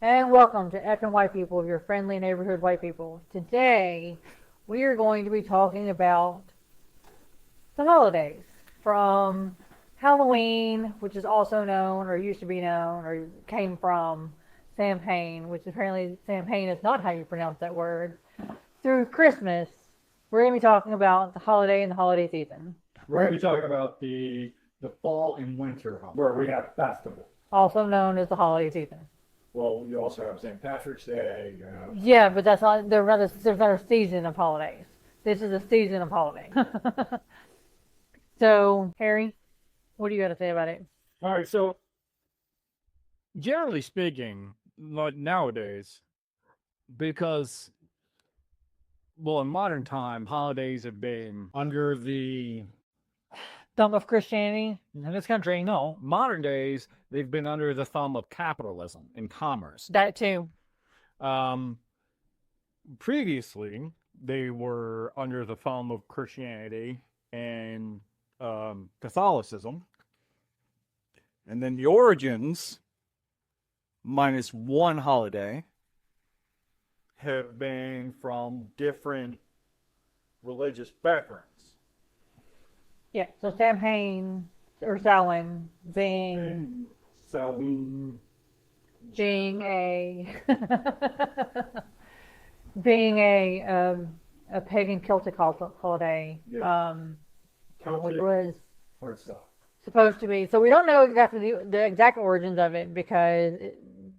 And welcome to Effing White People, your friendly neighborhood white people. Today, we are going to be talking about the holidays from Halloween, which is also known, or used to be known, or came from Samhain, which apparently Samhain is not how you pronounce that word, through Christmas. We're going to be talking about the holiday and the holiday season, We're going to be talking about the fall and winter where we have festivals. also known as the holiday season. Well, you also have St. Patrick's Day. Yeah, but that's not, there's not a season of holidays. This is a season of holidays. So, Harry, what do you got to say about it? All right, so generally speaking, like nowadays, because in modern time, holidays have been under the Thumb of Christianity? in this country. No, modern days they've been under the thumb of capitalism and commerce. That too. Um, Previously, they were under the thumb of Christianity and Catholicism, and then the origins, minus one holiday, have been from different religious backgrounds. Yeah, so Samhain, or Samhain, being, So being a, being a pagan Celtic holiday, Yeah. which Celtic was hard stuff. supposed to be. So we don't know exactly the exact origins of it because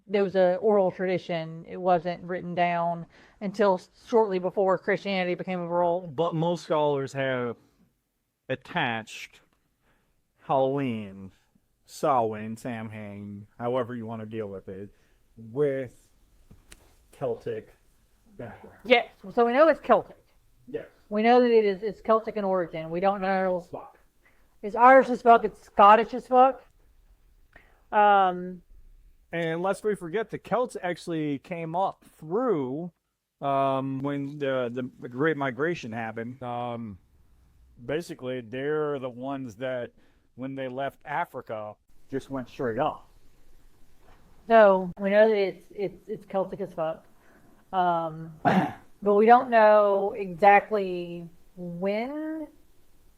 there was an oral tradition. It wasn't written down until shortly before Christianity became a world. But most scholars have attached Halloween, Samhain, Samhain, however you want to deal with it, with Celtic background. Yes, so we know it's Celtic. Yes. We know that it's Celtic in origin. We don't know Fuck. it's Irish as fuck. It's Scottish as fuck. Um, And lest we forget, the Celts actually came up through when the Great Migration happened. Basically, they're the ones that, when they left Africa, just went straight up. so we know that it's Celtic as fuck. But we don't know exactly when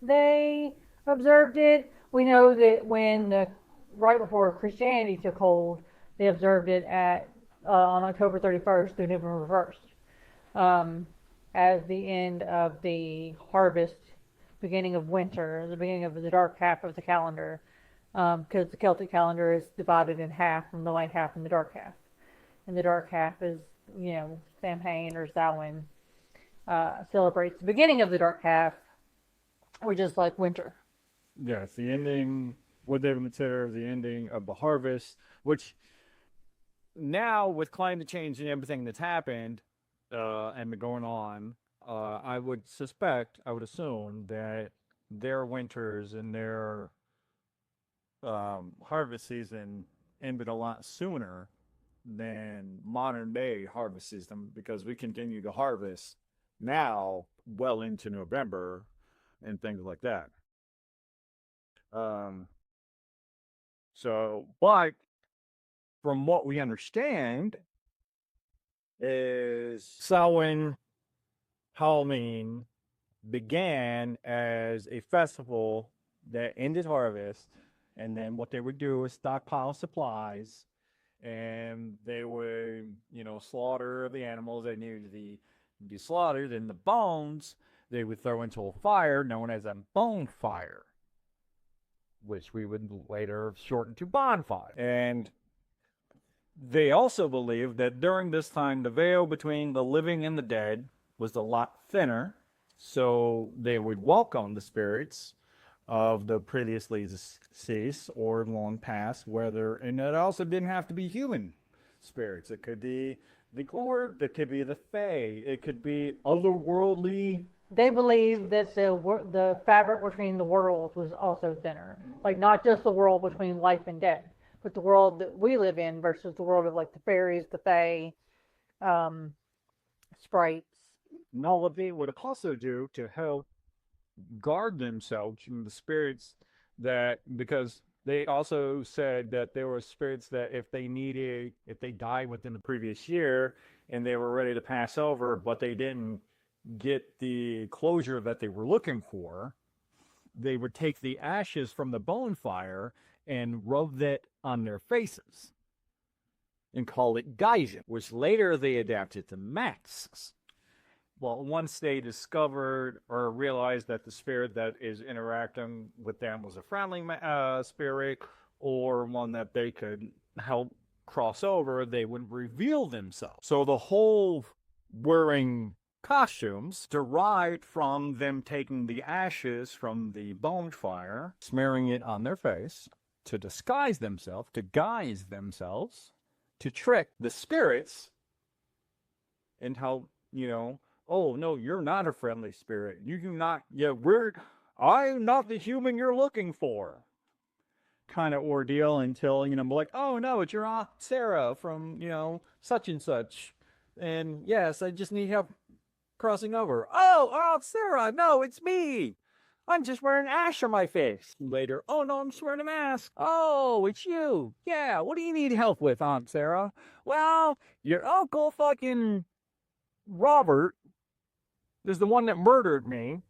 they observed it. We know that right before Christianity took hold, they observed it on October 31st through November 1st, as the end of the harvest, beginning of winter, the beginning of the dark half of the calendar, because the Celtic calendar is divided in half, from the light half and the dark half. And the dark half is, Samhain or Samhain, celebrates the beginning of the dark half, which is like winter. Yes, the ending, what they consider the ending of the harvest, which now with climate change and everything that's happened and been going on, I would assume that their winters and their harvest season ended a lot sooner than modern day harvest season because we continue to harvest now well into November and things like that. Um, but from what we understand, is Samhain, Halloween began as a festival that ended harvest, and then what they would do is stockpile supplies, and they would, slaughter the animals that needed to be slaughtered, and the bones they would throw into a fire known as a bonfire, which we would later shorten to bonfire. And they also believed that during this time, the veil between the living and the dead was a lot thinner, so they would welcome the spirits of the previously deceased or long past, and it also didn't have to be human spirits. It could be the Lord, it could be the Fae, it could be otherworldly. They believed that the fabric between the worlds was also thinner, like not just the world between life and death, but the world that we live in versus the world of like the fairies, the fae, sprites. And all of it would also do to help guard themselves from the spirits that, because They also said that there were spirits that if they died within the previous year and they were ready to pass over, but they didn't get the closure that they were looking for, they would take the ashes from the bonfire and rub that on their faces and call it gaijin, which later they adapted to masks. Well, once they discovered or realized that the spirit that is interacting with them was a friendly spirit or one that they could help cross over, they would reveal themselves. So the whole wearing costumes derived from them taking the ashes from the bonfire, smearing it on their face to disguise themselves, to guise themselves, to trick the spirits and how, oh no, you're not a friendly spirit. You do not, I'm not the human you're looking for. Kind of ordeal until, like, oh no, it's your Aunt Sarah from, such and such. And yes, I just need help crossing over. Oh, Aunt Sarah, no, it's me. I'm just wearing ash on my face. Later, oh no, I'm just wearing a mask. Oh, it's you. Yeah, what do you need help with, Aunt Sarah? Well, your uncle fucking Robert is the one that murdered me,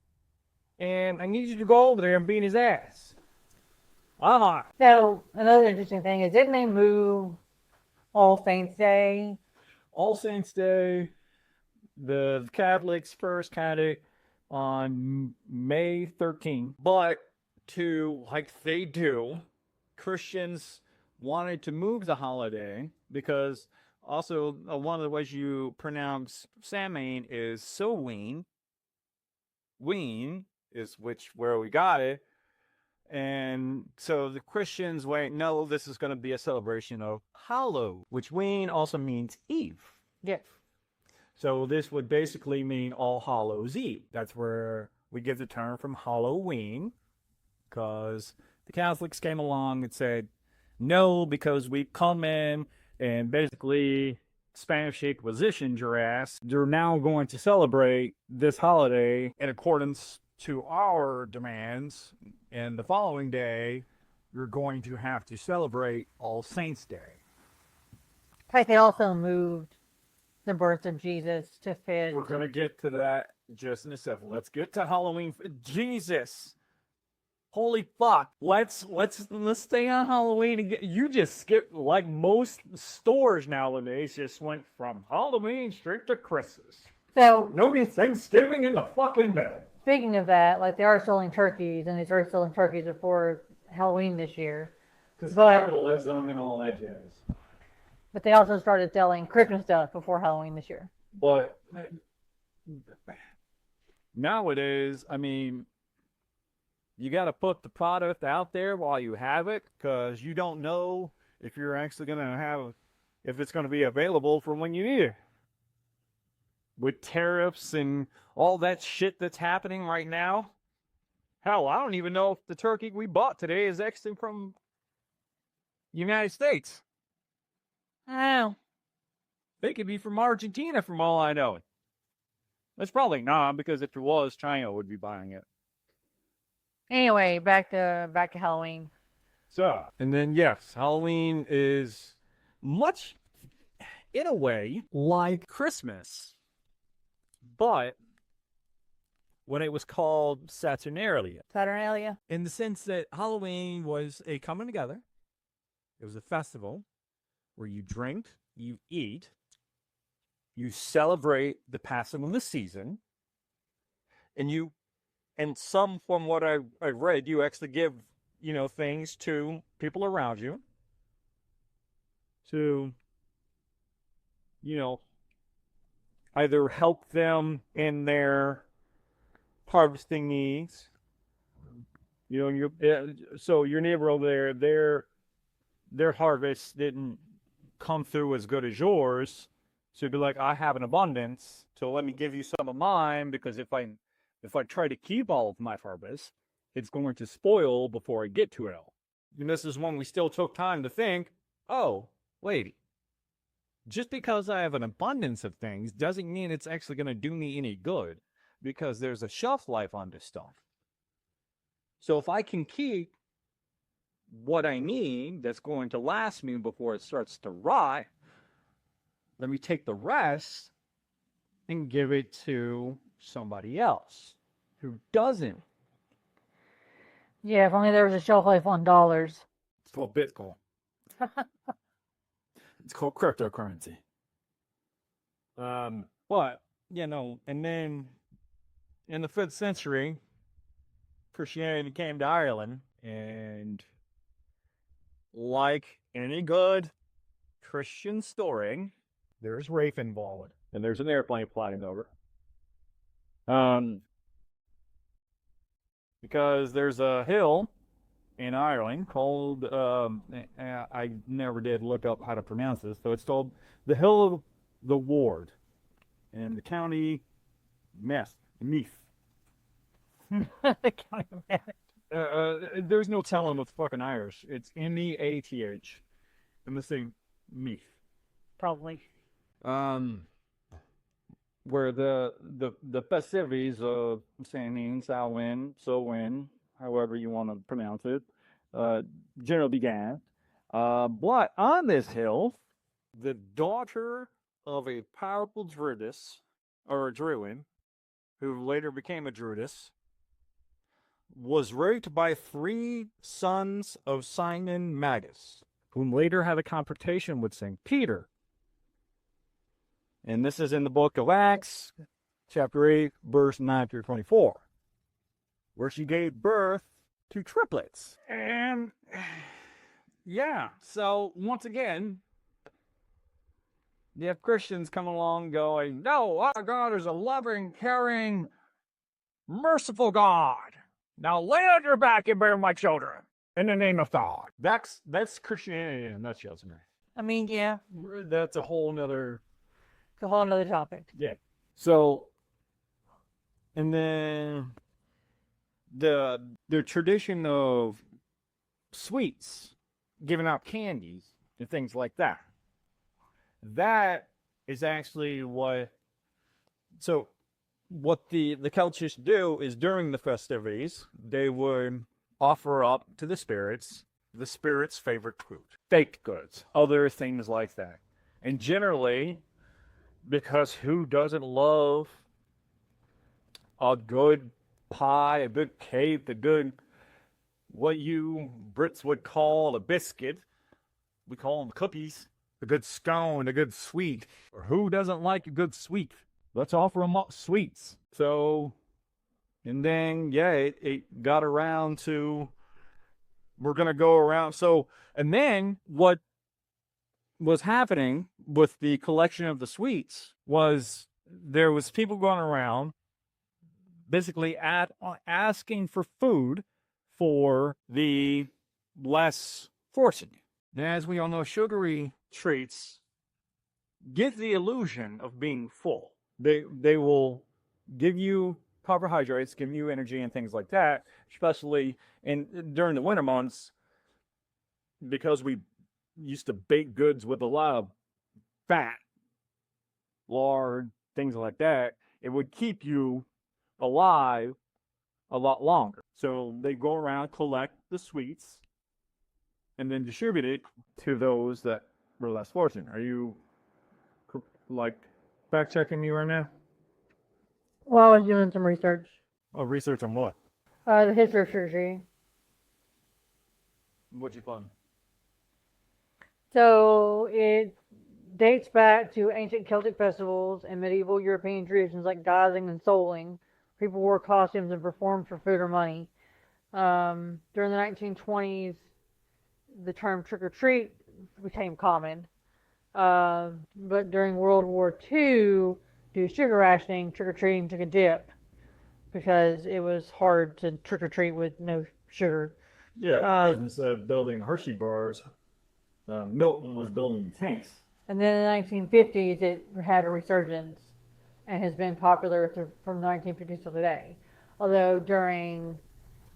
and I need you to go over there and beat his ass. So another interesting thing is, didn't they move All Saints Day? All Saints Day, the Catholics first had it on May 13th, but like they do, Christians wanted to move the holiday because also one of the ways you pronounce Samhain is Samhain. Ween is where we got it. And so the Christians wait, no, this is going to be a celebration of Hallow, which Ween also means Eve. Yes. So this would basically mean All Hallows Eve. That's where we get the term from Halloween, because the Catholics came along and said, no, because we come in and basically Spanish Inquisition your ass. You're now going to celebrate this holiday in accordance to our demands, and the following day, you're going to have to celebrate All Saints Day. Like they also moved the birth of Jesus to fit. We're going to get to that just in a second. Let's get to Halloween. Jesus. Holy fuck. Let's stay on Halloween again. You just skipped, like most stores nowadays, just went from Halloween straight to Christmas. So Nobody's Thanksgiving in the fucking middle. speaking of that, like they are selling turkeys, and they started selling turkeys before Halloween this year. Because But- capitalism and all that jazz. But they also started selling Christmas stuff before Halloween this year. But nowadays, I mean, you got to put the product out there while you have it, because you don't know if you're actually going to if it's going to be available for when you need it. With tariffs and all that shit that's happening right now. Hell, I don't even know if the turkey we bought today is actually from the United States. I don't know. They could be from Argentina, from all I know. That's probably not, because if it was, China would be buying it. Anyway, back to Halloween. So, and then yes, Halloween is much, in a way, like Christmas, but when it was called Saturnalia, Saturnalia. in the sense that Halloween was a coming together. It was a festival where you drink, you eat, you celebrate the passing of the season, and some, from what I read, you actually give, things to people around you to, either help them in their harvesting needs. So your neighbor over there, their harvest didn't come through as good as yours. So you'd be like, I have an abundance, so let me give you some of mine, because if I try to keep all of my harvest, it's going to spoil before I get to it all. And this is when we still took time to think, oh, wait, just because I have an abundance of things doesn't mean it's actually going to do me any good, because there's a shelf life on this stuff. So if I can keep what I need that's going to last me before it starts to rot. Let me take the rest and give it to somebody else who doesn't. Yeah, if only there was a shelf life on dollars. It's called Bitcoin. It's called cryptocurrency. But, and then in the 5th century, Christianity came to Ireland, and like any good Christian story, there's rape involved, and there's an airplane flying over. Because there's a hill in Ireland called, I never did look up how to pronounce this, so it's called the Hill of the Ward in the county Meath. There's no telling with fucking Irish. It's Meath. I'm missing Meath. Probably. Where the festivities of Samhain, Samhain, however you want to pronounce it, generally began. But on this hill, the daughter of a powerful druidess, or a druid, who later became a druidess, was raped by 3 sons of Simon Magus, whom later had a confrontation with St. Peter. And this is in the book of Acts, chapter 8, verse 9 through 24, where she gave birth to triplets. And, yeah, so once again, you have Christians come along going, no, our God is a loving, caring, merciful God. Now lay on your back and bear my children in the name of God. That's Christianity in a nutshell, isn't it? I mean, yeah, That's a whole nother... it's a whole nother topic. Yeah. So, and then the tradition of sweets, giving out candies and things like that. That is actually what. So, what the Celts used to do is during the festivities, they would offer up to the spirits favorite food, baked goods, other things like that, and generally. Because who doesn't love a good pie, a good cake, a good, what you Brits would call a biscuit? We call them cookies. A good scone, a good sweet. Or who doesn't like a good sweet? Let's offer them up sweets. So, and then, yeah, it got around to, we're going to go around. So, and then what was happening with the collection of the sweets was there was people going around basically asking for food for the less fortunate. And as we all know, sugary treats give the illusion of being full. They will give you carbohydrates, give you energy and things like that, especially during the winter months, because we used to bake goods with a lot of fat, lard, things like that. It would keep you alive a lot longer. So they go around, collect the sweets, and then distribute it to those that were less fortunate. Are you, like, fact checking me right now? Well, I was doing some research. Oh, research on what? The history of surgery. What'd you find? So it dates back to ancient Celtic festivals and medieval European traditions like dyeing and souling. People wore costumes and performed for food or money. During the 1920s, the term trick-or-treat became common. But during World War II, due to sugar rationing, trick-or-treating took a dip because it was hard to trick-or-treat with no sugar. Yeah, instead of building Hershey bars, Milton was building tanks. And then in the 1950s, it had a resurgence and has been popular from the 1950s till today. Although during,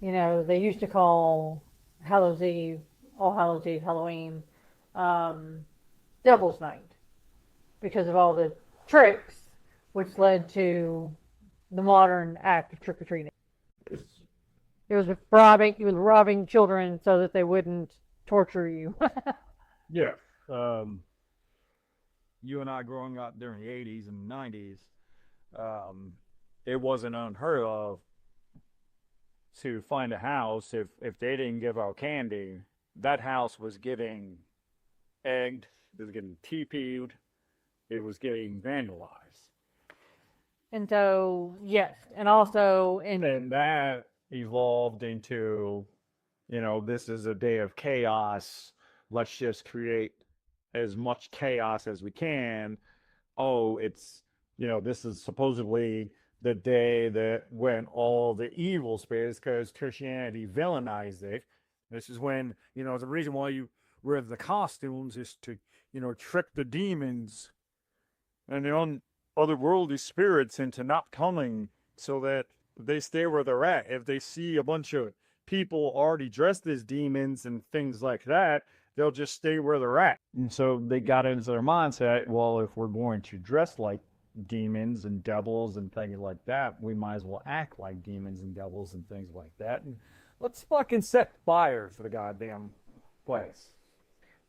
they used to call Hallows Eve, All Hallows Eve, Halloween, Devil's Night because of all the tricks, which led to the modern act of trick-or-treating. It was robbing children so that they wouldn't torture you. Yeah. You and I growing up during the 80s and 90s, it wasn't unheard of to find a house if they didn't give out candy. That house was getting egged, it was getting TP'd, it was getting vandalized. And so, yes, and also in And that evolved into, this is a day of chaos. Let's just create as much chaos as we can. Oh, this is supposedly the day that when all the evil spirits, because Christianity villainized it. This is when, the reason why you wear the costumes is to, trick the demons and the otherworldly spirits into not coming so that they stay where they're at. If they see a bunch of people already dressed as demons and things like that, they'll just stay where they're at. And so they got into their mindset, well, if we're going to dress like demons and devils and things like that, we might as well act like demons and devils and things like that. And let's fucking set fire to the goddamn place.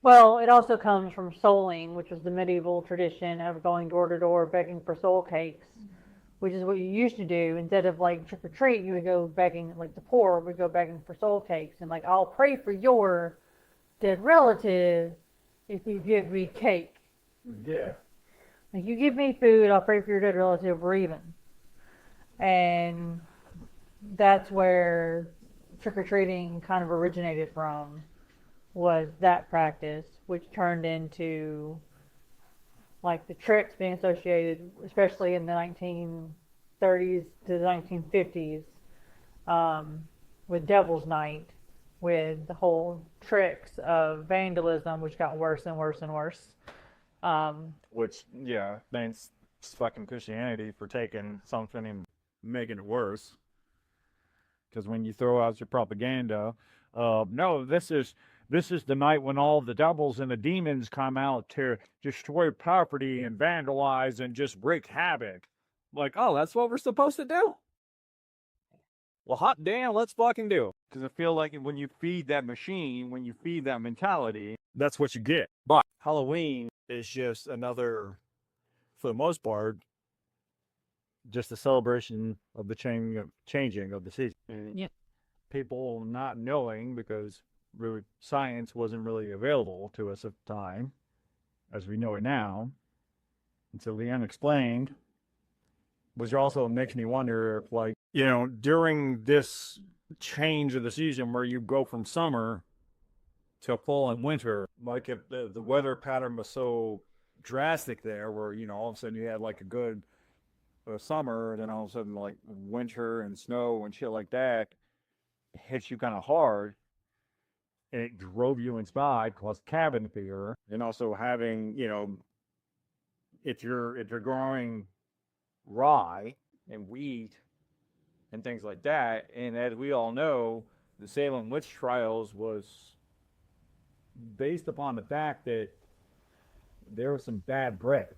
Well, it also comes from souling, which was the medieval tradition of going door to door begging for soul cakes, which is what you used to do. Instead of like trick or treat, you would go begging, like the poor would go begging for soul cakes. And like, I'll pray for your dead relative if you give me cake. Yeah. Like, you give me food, I'll pray for your dead relative, we're even. And that's where trick or treating kind of originated from. Was that practice, which turned into like the tricks being associated, especially in the 1930s to the 1950s, with Devil's Night, with the whole tricks of vandalism, which got worse and worse and worse. Which, yeah, thanks fucking Christianity for taking something and making it worse. Because when you throw out your propaganda, no, this is the night when all the devils and the demons come out to destroy property and vandalize and just wreak havoc. Like, oh, that's what we're supposed to do? Well, hot damn, let's fucking do it. Because I feel like when you feed that machine, when you feed that mentality, that's what you get. But Halloween is just another, for the most part, just a celebration of the changing of the season. Yeah. People not knowing because really science wasn't really available to us at the time, as we know it now, until the unexplained, which also makes me wonder if, like, during this change of the season where you go from summer to fall and winter, like if the weather pattern was so drastic there where, all of a sudden you had like a good summer, and then all of a sudden like winter and snow and shit like that hits you kind of hard, and it drove you inside, caused cabin fever, and also having, if you're growing rye and wheat and things like that, and as we all know, the Salem witch trials was based upon the fact that there was some bad bread.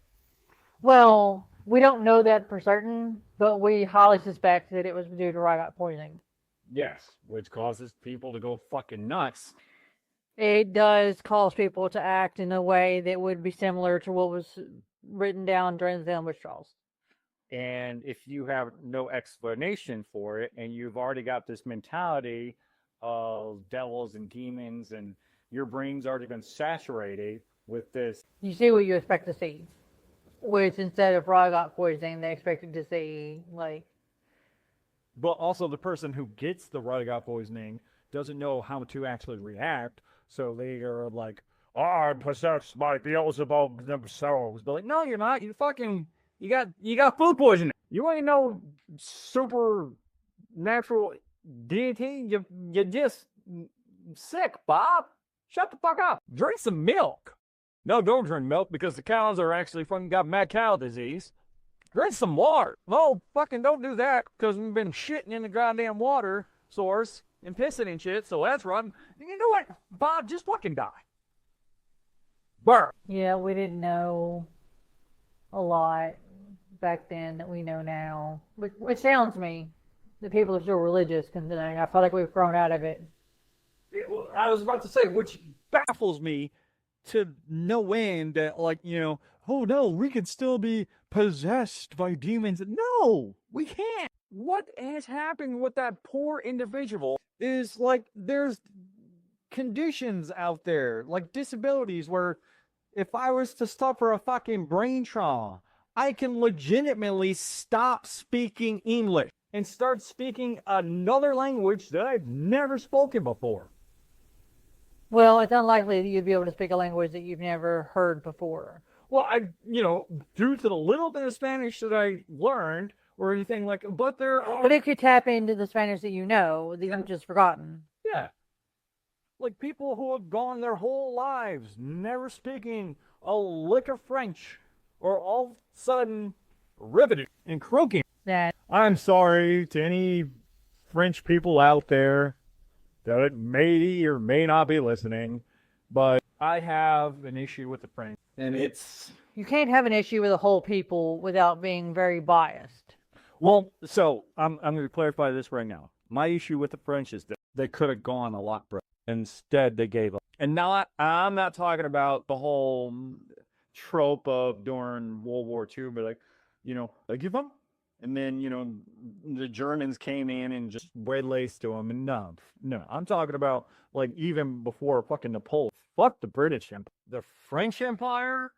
Well, we don't know that for certain, but we highly suspect that it was due to rye poisoning. Yes, which causes people to go fucking nuts. It does cause people to act in a way that would be similar to what was written down during the Salem witch trials. And if you have no explanation for it, and you've already got this mentality of devils and demons, and your brain's already been saturated with this. You see what you expect to see. Which, instead of rye poisoning, they expected to see, like... But also the person who gets the rye poisoning doesn't know how to actually react, so they are like, oh, I'm possessed by Beelzebub themselves. But like, no, you're not. You got food poisoning. You ain't no super natural deity. You're just sick, Bob. Shut the fuck up. Drink some milk. No, don't drink milk because the cows are actually fucking got mad cow disease. Drink some water. No, fucking don't do that because we've been shitting in the goddamn water source and pissing and shit, so that's rotten. You know what, Bob, just fucking die. Burr. Yeah, we didn't know a lot back then that we know now, which sounds me. the people are still religious considering. I feel like we've grown out of it. I was about to say, which baffles me to no end that, like, oh no, we could still be possessed by demons. No, we can't. What has happened with that poor individual is like there's conditions out there, like disabilities, where if I was to suffer a fucking brain trauma, I can legitimately stop speaking English and start speaking another language that I've never spoken before. Well, it's unlikely that you'd be able to speak a language that you've never heard before. Well, due to the little bit of Spanish that I learned or anything like, but there are, But if you tap into the Spanish that you know, that you've just forgotten. yeah, like people who have gone their whole lives never speaking a lick of French, or all of a sudden riveted and croaking. That I'm sorry to any French people out there that may or may not be listening, but I have an issue with the French, and it's you can't have an issue with a whole people without being very biased. well. So I'm going to clarify this right now. My issue with the French is that they could have gone a lot better. Instead, they gave up. And now I'm not talking about the whole trope of during World War II, but like, they give up. And then, the Germans came in and just waylaid to them. And no, I'm talking about like even before fucking Napoleon. Fuck the British Empire. The French Empire,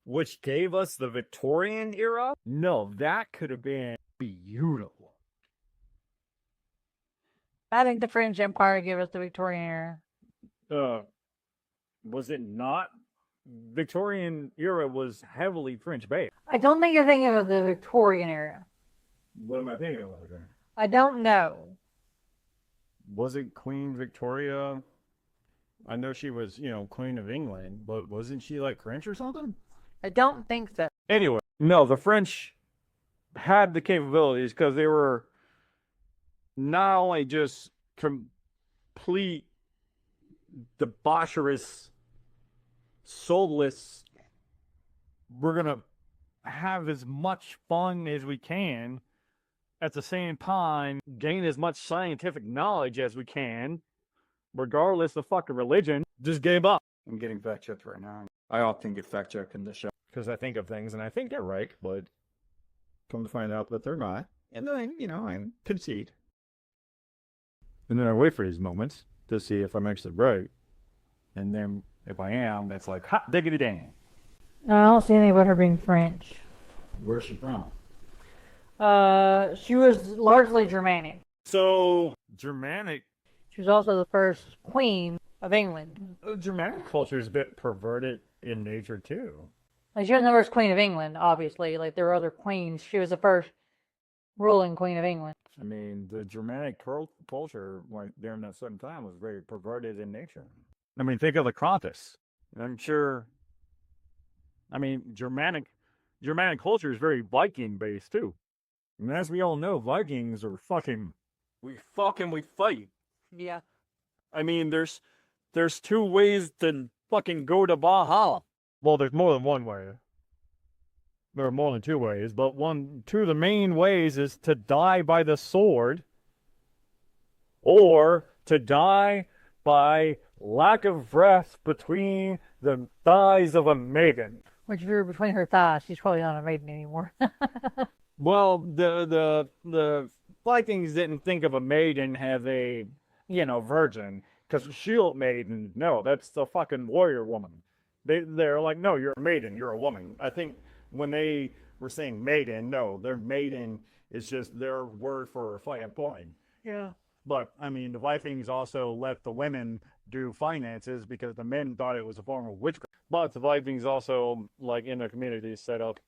which gave us the Victorian era. No, that could have been beautiful. I think the French Empire gave us the Victorian era. Was it not? Victorian era was heavily French based. I don't think you're thinking of the Victorian era. What am I thinking of? I don't know. Wasn't Queen Victoria? I know she was, Queen of England, but wasn't she like French or something? I don't think so. Anyway, no, the French had the capabilities because they were not only just complete debaucherous, soulless, we're going to have as much fun as we can, at the same time gain as much scientific knowledge as we can, regardless of fucking religion, just gave up. I'm getting fact checked right now. I often get fact checked in this show Because I think of things and I think they're right, but come to find out that they're not. And then, I concede. and then I wait for these moments to see if I'm actually right. And then if I am, that's like, hot diggity dang. I don't see anything about her being French. Where's she from? She was largely Germanic. So, Germanic She was also the first queen of England. Germanic culture is a bit perverted in nature too. Like, she wasn't the first queen of England, obviously. Like, there were other queens. She was the first ruling queen of England. I mean, the Germanic culture, like during that certain time, was very perverted in nature. I mean, think of the Krampus. I'm sure. I mean, Germanic culture is very Viking based too. And as we all know, Vikings are fucking. We fight. Yeah. I mean, there's two ways to fucking go to Valhalla. Well, there's more than one way. There are more than two ways, but two of the main ways is to die by the sword, or to die by lack of breath between the thighs of a maiden. Which, if you were between her thighs, she's probably not a maiden anymore. Well, the Vikings didn't think of a maiden as a, virgin, because shield maiden, no, that's the fucking warrior woman. They're like, no, you're a maiden, you're a woman. I think when they were saying maiden, no, their maiden is just their word for fighting point. Yeah. But, I mean, the Vikings also let the women do finances because the men thought it was a form of witchcraft. But the Vikings also, like, in their communities set up,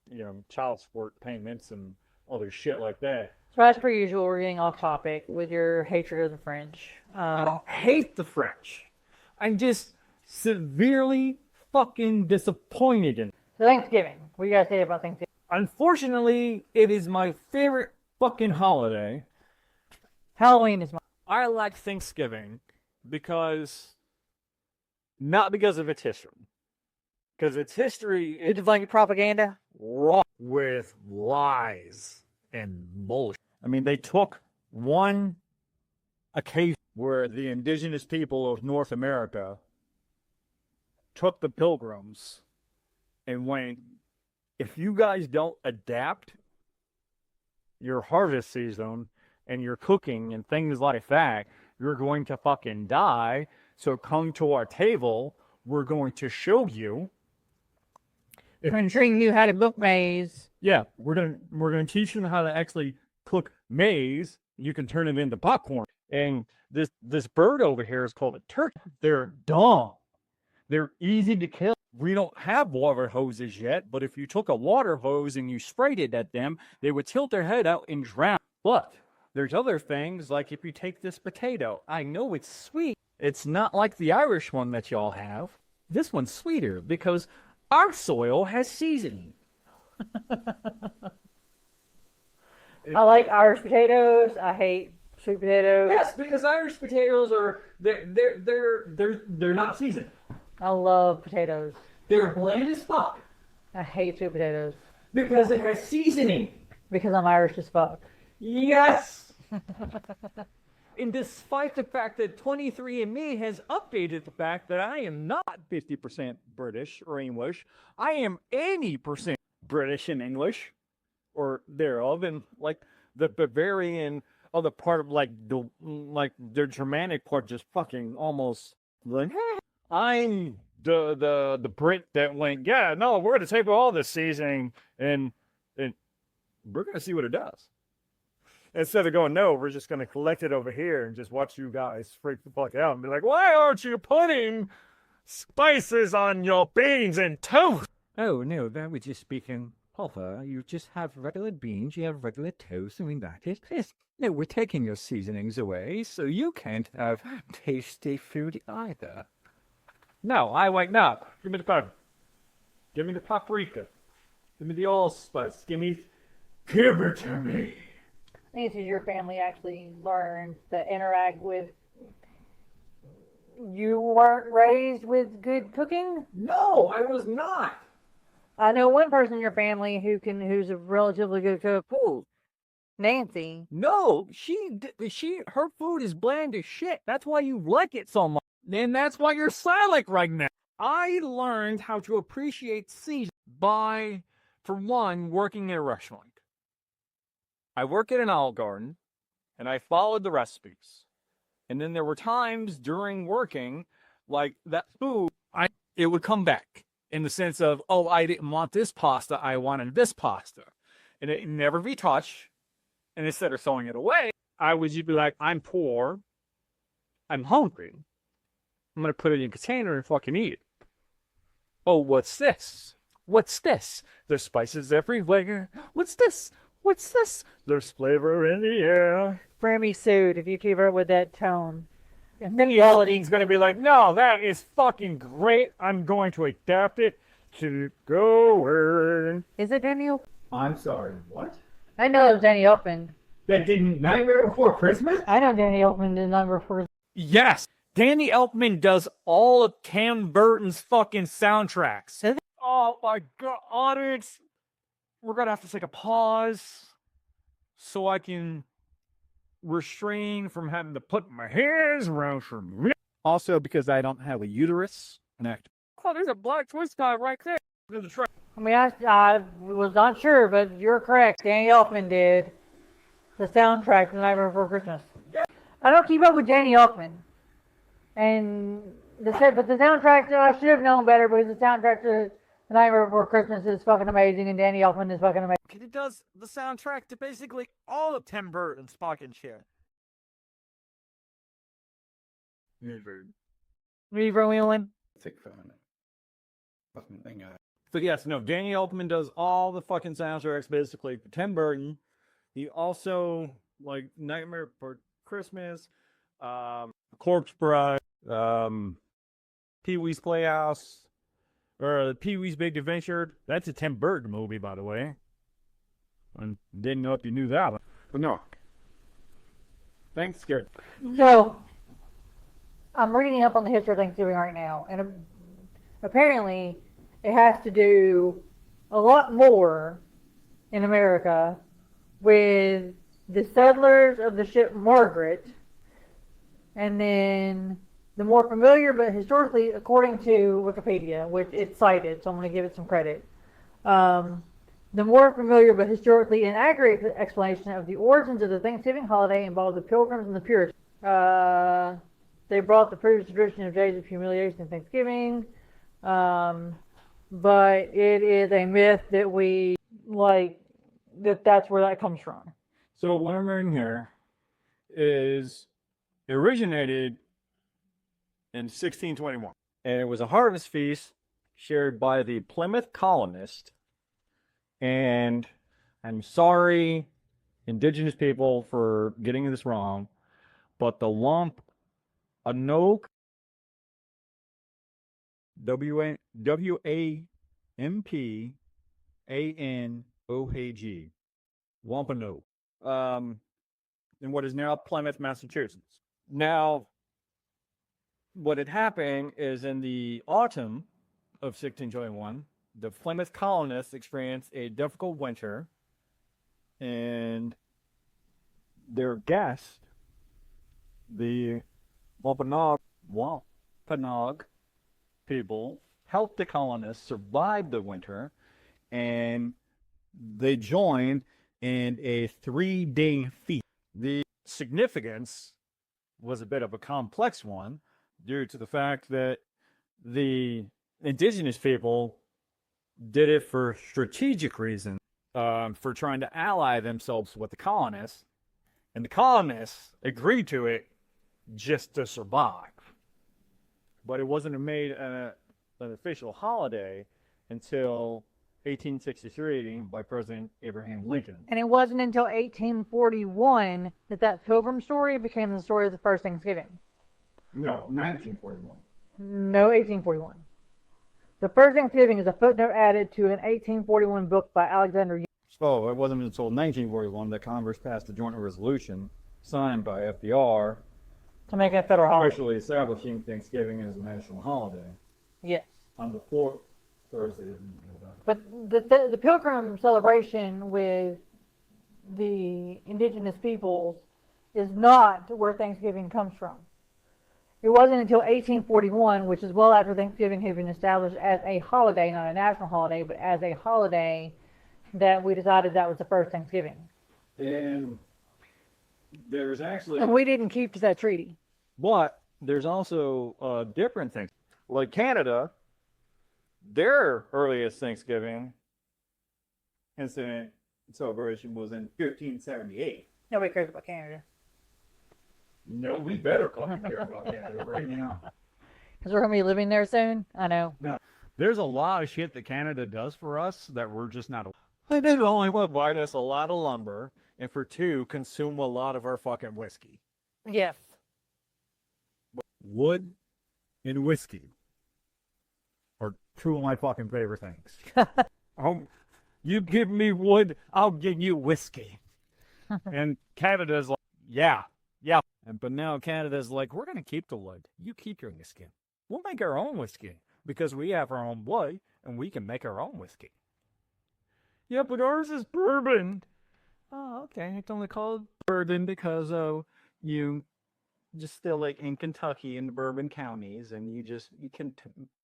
child support payments and other shit like that. So as per usual, we're getting off topic with your hatred of the French. I don't hate the French. I'm just severely fucking disappointed in them. So Thanksgiving. What do you guys say about Thanksgiving? Unfortunately, it is my favorite fucking holiday. Halloween is my... I like Thanksgiving not because of its history. Because its history It's like propaganda? wrought with lies and bullshit. I mean, they took one occasion where the indigenous people of North America took the pilgrims and went, if you guys don't adapt your harvest season and your cooking and things like that, you're going to fucking die. So come to our table. We're going to show you. And train you how to cook maize. Yeah, we're gonna teach you how to actually cook maize. You can turn it into popcorn. And this bird over here is called a turkey. They're dumb. They're easy to kill. We don't have water hoses yet, but if you took a water hose and you sprayed it at them, they would tilt their head out and drown. But there's other things, like if you take this potato, I know it's sweet. It's not like the Irish one that y'all have. This one's sweeter because our soil has seasoning. I like Irish potatoes. I hate sweet potatoes. Yes, because Irish potatoes are they're not seasoned. I love potatoes. They're bland as fuck I hate sweet potatoes because it has seasoning. because I'm Irish as fuck. Yes. And despite the fact that 23andMe has updated the fact that I am not 50% British or English, I am 80% British and English, or thereof, and like the Bavarian other part of like the Germanic part just fucking almost like I'm the Brit that went, yeah, no, we're gonna take all this seasoning and we're gonna see what it does. Instead of going, no, we're just going to collect it over here and just watch you guys freak the fuck out and be like, why aren't you putting spices on your beans and toast? Oh, no, that was just speaking proper. You just have regular beans, you have regular toast, I mean, that is it. No, we're taking your seasonings away, so you can't have tasty food either. No, I like not. Give me the pepper. Give me the paprika. Give me the allspice. Give it to me. I think it's because your family actually learned to interact with. You weren't raised with good cooking? No, I was not. I know one person in your family who's a relatively good cook. Who? Nancy. No, her food is bland as shit. That's why you like it so much. And that's why you're silent right now. I learned how to appreciate season by, for one, working in a restaurant. I work at an Olive Garden, and I followed the recipes. And then there were times during working, like that food, it would come back in the sense of, oh, I didn't want this pasta, I wanted this pasta. And it never be touched. And instead of throwing it away, I would just be like, I'm poor, I'm hungry. I'm going to put it in a container and fucking eat it. Oh, what's this? What's this? There's spices everywhere. What's this? What's this? There's flavor in the air. Grammy sued if you keep her with that tone. And then Yelladin's going to be like, no, that is fucking great. I'm going to adapt it to go. Is it Daniel? I'm sorry, what? I know it was Danny Elfman. That didn't Nightmare Before Christmas? I know Danny Elfman did number for. Yes, Danny Elfman does all of Tim Burton's fucking soundtracks. Oh my god, audience. We're going to have to take a pause so I can restrain from having to put my hands around for me. Also, because I don't have a uterus. Oh, there's a black twist tie right there. There's a track. I mean, I was not sure, but you're correct. Danny Elfman did the soundtrack to Nightmare Before Christmas. I don't keep up with Danny Elfman. And but the soundtrack, I should have known better because the soundtrack to The Nightmare Before Christmas is fucking amazing, and Danny Elfman is fucking amazing. It does the soundtrack to basically all of Tim Burton's fucking shit. Reverb wheeling. But yes, no, Danny Elfman does all the fucking soundtracks basically for Tim Burton. He also, like, Nightmare Before Christmas, Corpse Bride, Pee-wee's Playhouse, or Pee-wee's Big Adventure. That's a Tim Burton movie, by the way. I didn't know if you knew that. But no. Thanks, Garrett. So, I'm reading up on the history of Thanksgiving right now, and apparently it has to do a lot more in America with the settlers of the ship Margaret, and then the more familiar, but historically, according to Wikipedia, which it's cited, so I'm going to give it some credit. The more familiar but historically inaccurate explanation of the origins of the Thanksgiving holiday involved the Pilgrims and the Puritans. They brought the previous tradition of days of humiliation and Thanksgiving, but it is a myth that we like that's where that comes from. So what I'm reading here is it originated in 1621, and it was a harvest feast shared by the Plymouth colonists. And I'm sorry, indigenous people, for getting this wrong, but the Wampanoag, Wampanoag, Wampanoag, in what is now Plymouth, Massachusetts. Now, what had happened is in the autumn of 1621, the Plymouth colonists experienced a difficult winter, and their guest, the Wampanoag people, helped the colonists survive the winter, and they joined in a 3-day feast. The significance was a bit of a complex one due to the fact that the indigenous people did it for strategic reasons, for trying to ally themselves with the colonists, and the colonists agreed to it just to survive. But it wasn't made an official holiday until 1863 by President Abraham Lincoln. And it wasn't until 1841 that Pilgrim story became the story of the first Thanksgiving. No, 1941. No, 1841. The first Thanksgiving is a footnote added to an 1841 book by Alexander. So it wasn't until 1941 that Congress passed a joint resolution signed by FDR To make it a federal holiday. officially establishing Thanksgiving as a national holiday Yes. on the fourth Thursday of November. But the Pilgrim celebration with the indigenous peoples is not where Thanksgiving comes from. It wasn't until 1841, which is well after Thanksgiving had been established as a holiday, not a national holiday, but as a holiday, that we decided that was the first Thanksgiving. And there's actually, And we didn't keep to that treaty. but there's also different things. Like Canada, their earliest Thanksgiving incident celebration was in 1578. Nobody cares about Canada. No, we better care about Canada right now. Because we're going to be living there soon. I know. There's a lot of shit that Canada does for us that we're just not. They did only buy us a lot of lumber, and for two, consume a lot of our fucking whiskey. Yes. Wood and whiskey are two of my fucking favorite things. You give me wood, I'll give you whiskey. And Canada's like, yeah. But now Canada's like, we're going to keep the wood. You keep your whiskey. We'll make our own whiskey because we have our own wood and we can make our own whiskey. Yeah, but ours is bourbon. Oh, okay. It's only called bourbon because you distill it in Kentucky in the bourbon counties, and you can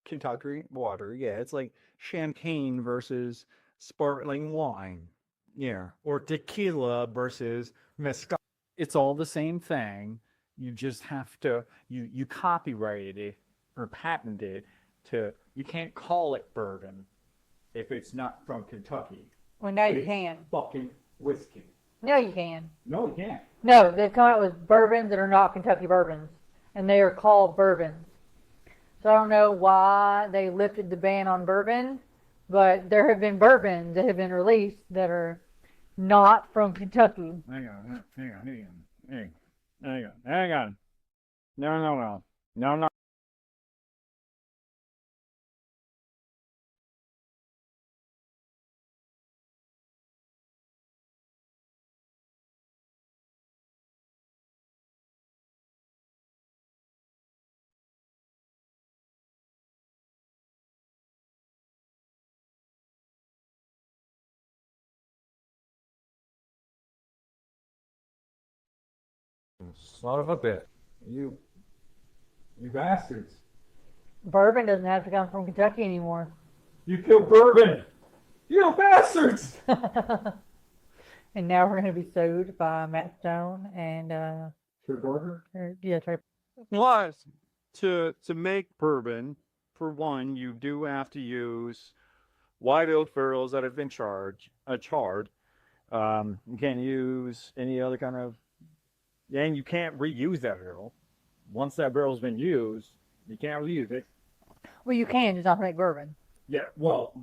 Kentucky water. Yeah, it's like champagne versus sparkling wine. Yeah, or tequila versus mezcal. It's all the same thing. You just have to you copyrighted it or patented to. You can't call it bourbon if it's not from Kentucky. Well, now you can. Fucking whiskey. No, you can. No, you can't. No, they've come out with bourbons that are not Kentucky bourbons. And they are called bourbons. So I don't know why they lifted the ban on bourbon. But there have been bourbons that have been released that are not from Kentucky. Hang on. No. Son of a bitch. You bastards. Bourbon doesn't have to come from Kentucky anymore. You killed bourbon. You bastards. And now we're going to be sued by Matt Stone and Trey. Plus, to make bourbon, for one, you do have to use white oak barrels that have been charred. You can't use any other kind of, and you can't reuse that barrel. Once that barrel's been used, you can't reuse it. Well, you can just not make bourbon. Yeah, well,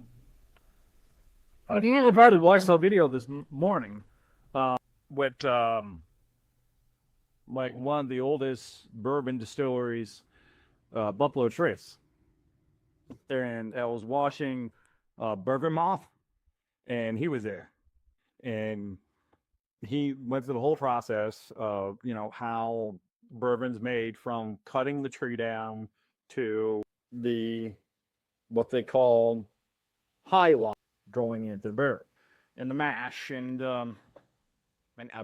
I tried to watch the video this morning with like one of the oldest bourbon distilleries, Buffalo Trace. And I was watching Bourbon Moth, and he was there. And he went through the whole process of, how bourbon's made from cutting the tree down to what they call high line going into the barrel and the mash and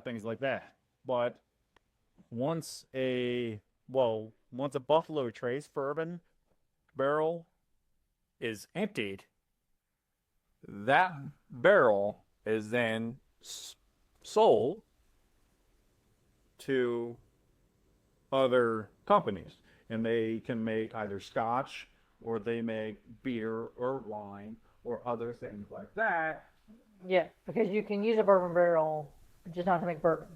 things like that. But once a Buffalo Trace bourbon barrel is emptied, that barrel is then sold to other companies, and they can make either scotch or they make beer or wine or other things like that. Yeah, because you can use a bourbon barrel, just not to make bourbon.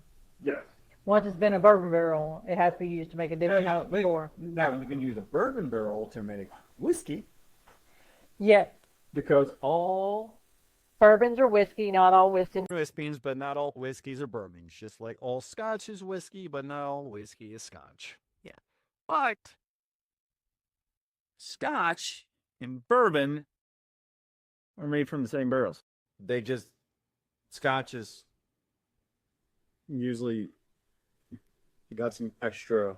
Yes. Once it's been a bourbon barrel, it has to be used to make a different kind of liquor. Now you can use a bourbon barrel to make whiskey. Yeah. Because all Bourbons are whiskey, not all whiskey. Whiskeys, but not all whiskeys are bourbons. Just like all scotch is whiskey, but not all whiskey is scotch. Yeah. But scotch and bourbon are made from the same barrels. Scotch is usually, you got some extra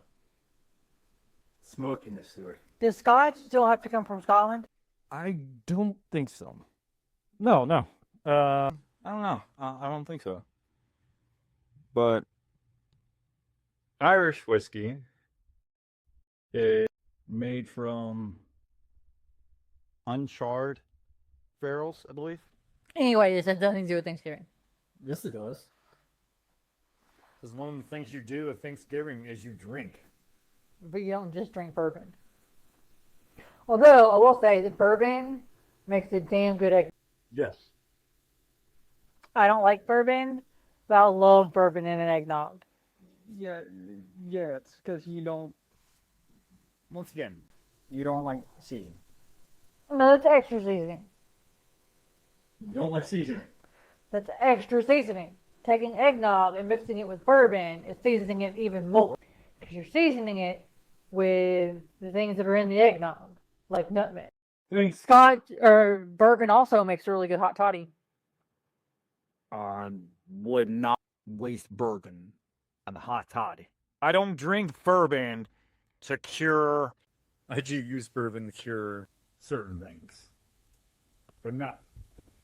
smokiness to it. Does scotch still have to come from Scotland? I don't think so. No. I don't know. I don't think so. But Irish whiskey is Made from uncharred barrels, I believe. Anyway, it has nothing to do with Thanksgiving. Yes, it does. Because one of the things you do at Thanksgiving is you drink. But you don't just drink bourbon. Although, I will say that bourbon makes a damn good egg. Yes. I don't like bourbon, but I love bourbon in an eggnog. Yeah, it's because you don't, once again, you don't like seasoning. No, that's extra seasoning. You don't like seasoning. That's extra seasoning. Taking eggnog and mixing it with bourbon is seasoning it even more. Because you're seasoning it with the things that are in the eggnog, like nutmeg. Scotch or bourbon also makes a really good hot toddy. Would not waste bourbon on the hot toddy. I don't drink bourbon to cure. I do use bourbon to cure certain things, but not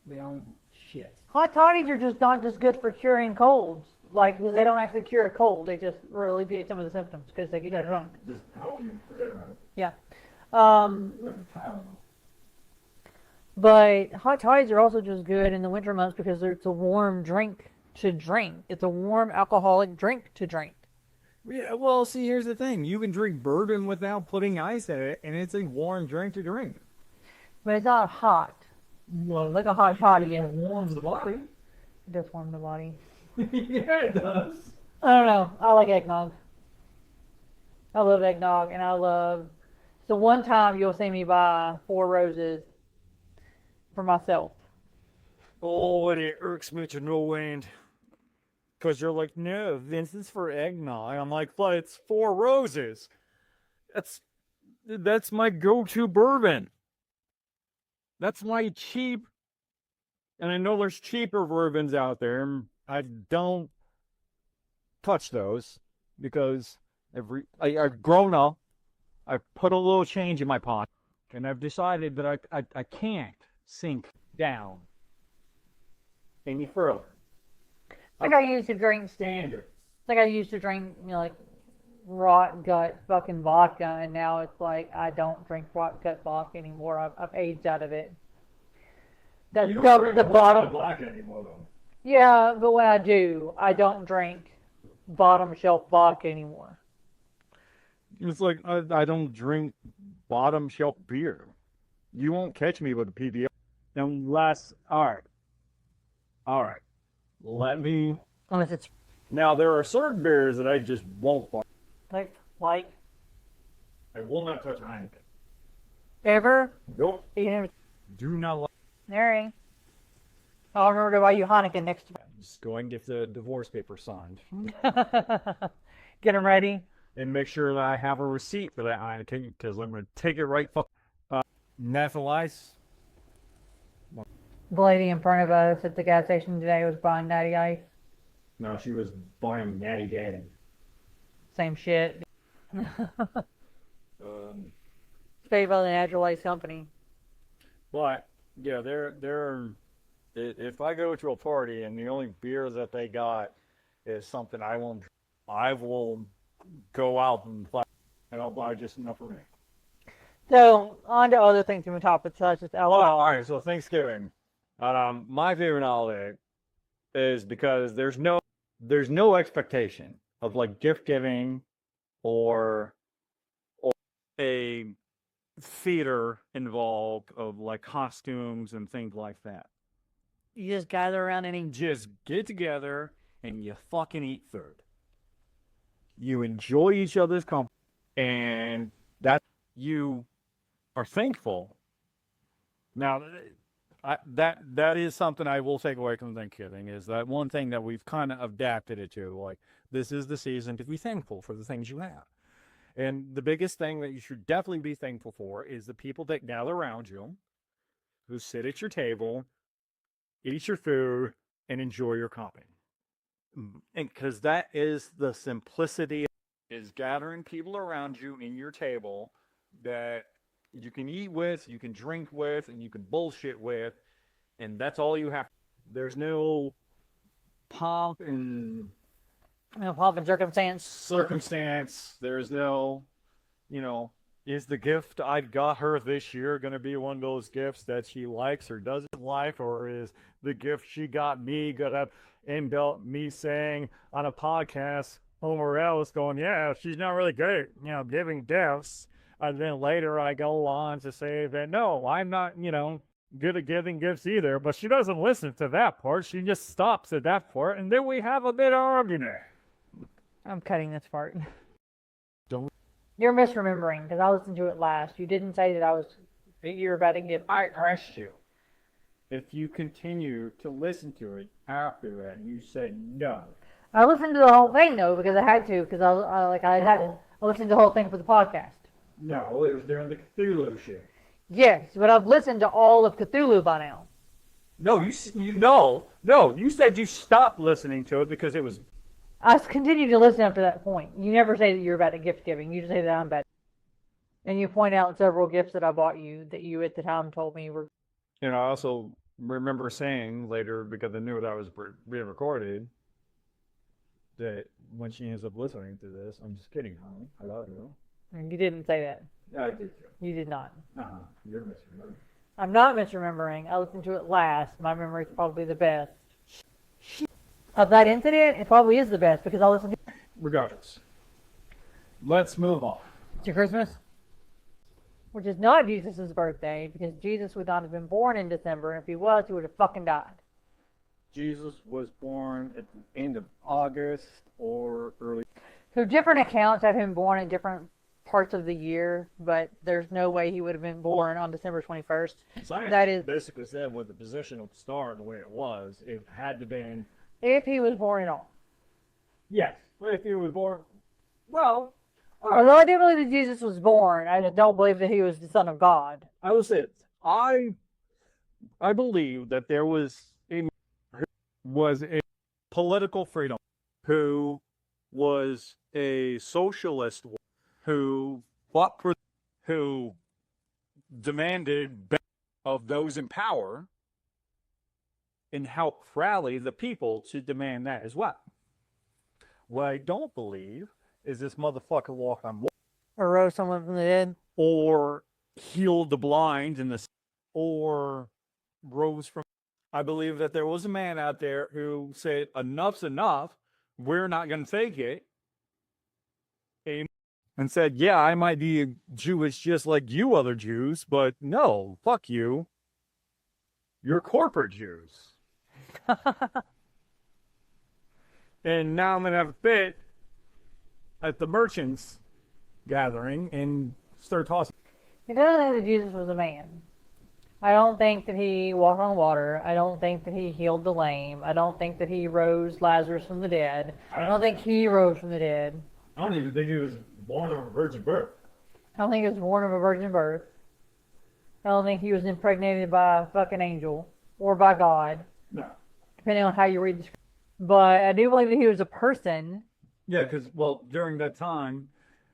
the own shit. Hot toddies are just not just good for curing colds. Like, they don't actually cure a cold. They just alleviate some of the symptoms because they get drunk. Yeah. But hot toddies are also just good in the winter months because it's a warm drink to drink. It's a warm alcoholic drink to drink. Yeah, well, see, here's the thing. You can drink bourbon without putting ice in it, and it's a warm drink to drink. But it's not hot. Well, like a hot toddy. It warms the body. It does warm the body. Yeah, it does. I don't know. I like eggnog. I love eggnog, and I love... So one time you'll see me buy 4 roses for myself. Oh, and it irks me to no end. Because you're like, no, Vince, it's for eggnog. I'm like, but it's 4 roses. That's my go-to bourbon. That's my cheap, and I know there's cheaper bourbons out there. I don't touch those because I've grown up. I've put a little change in my pocket, and I've decided that I can't sink down any further. I think I used to drink Standards. Like I used to drink, like rot gut fucking vodka, and now it's like I don't drink rot gut vodka anymore. I've aged out of it. That's covered the bottom. Black anymore though. Yeah, but when I do, I don't drink bottom shelf vodka anymore. It's like I don't drink bottom shelf beer. You won't catch me with a PBR. Unless, all right. Let me. Unless it's Now there are certain beers that I just won't buy. like I will not touch Heineken. ever. Nope. You never. Do not like. There. I'll remember to buy you Heineken next Just go and get the divorce paper signed time. Get them ready. and make sure that I have a receipt for that Heineken because I'm gonna take it right. Natural ice. The lady in front of us at the gas station today was buying Natty Ice. No, she was buying Natty Daddy. Same shit. Um, It's paid by the Natural Ice Company. But yeah, they're. If I go to a party and the only beer that they got is something I won't, I will go out and I'll buy just enough for me. So, on to other things from topics such as Well, all right. So Thanksgiving, my favorite holiday is because there's no expectation of like gift giving or a theater involved of like costumes and things like that. You just gather around and eat. Just get together and you fucking eat food. You enjoy each other's company, and that you are thankful. Now, that is something I will take away from Thanksgiving is that one thing that we've kind of adapted it to. Like, this is the season to be thankful for the things you have. And the biggest thing that you should definitely be thankful for is the people that gather around you, who sit at your table, eat your food, and enjoy your company. And because that is the simplicity, is gathering people around you in your table that you can eat with, you can drink with, and you can bullshit with, and that's all you have. There's no pomp and Pomp and circumstance. There's no, is the gift I got her this year going to be one of those gifts that she likes or doesn't like, or is the gift she got me going to end up me saying on a podcast somewhere else going, yeah, she's not really good at, giving gifts. And then later I go on to say that, no, I'm not, good at giving gifts either, but she doesn't listen to that part. She just stops at that part, and then we have a bit of argument. I'm cutting this part. Don't. You're misremembering because I listened to it last. You didn't say that you were about to give. I asked you if you continue to listen to it after that, and you said no. I listened to the whole thing though because I had to because I listened to the whole thing for the podcast. No, it was during the Cthulhu shit. Yes, but I've listened to all of Cthulhu by now. No, you said you stopped listening to it because it was. I continue to listen up to that point. You never say that you're about to gift giving. You just say that I'm bad. And you point out several gifts that I bought you that you at the time told me were. And I also remember saying later, because I knew that was being recorded, that when she ends up listening to this, I'm just kidding, honey. I love you. You didn't say that. Yeah, I did. You did not. You're misremembering. I'm not misremembering. I listened to it last. My memory's probably the best. Of that incident, it probably is the best because I listened to Regardless, let's move on. to Christmas, which is not Jesus' birthday because Jesus would not have been born in December. And if he was, he would have fucking died. Jesus was born at the end of August or early. So different accounts have him born at different parts of the year, but there's no way he would have been born on December 21st. Science That is, basically said with the position of the star and the way it was, it had to been. if he was born at all. Yes, if he was born. Well, Although I do believe that Jesus was born, I don't believe that he was the Son of God. I will say this. I believe that there was a political freedom who was a socialist who fought for, who demanded better of those in power and helped rally the people to demand that as well. What I don't believe is this motherfucker walked on water Or rose someone from the dead. or healed the blind in the or rose from. I believe that there was a man out there who said, "Enough's enough. We're not going to fake it." And said, "Yeah, I might be Jewish just like you other Jews, but no, fuck you. You're corporate Jews." And now I'm going to have a fit at the merchants gathering and start tossing. It doesn't think that Jesus was a man. I don't think that he walked on water. I don't think that he healed the lame. I don't think that he rose Lazarus from the dead. I don't think he rose from the dead. I don't even think he was born of a virgin birth. I don't think he was born of a virgin birth. I don't think he was impregnated by a fucking angel or by God, No. depending on how you read the scripture. But I do believe that he was a person. Yeah, because, well, during that time,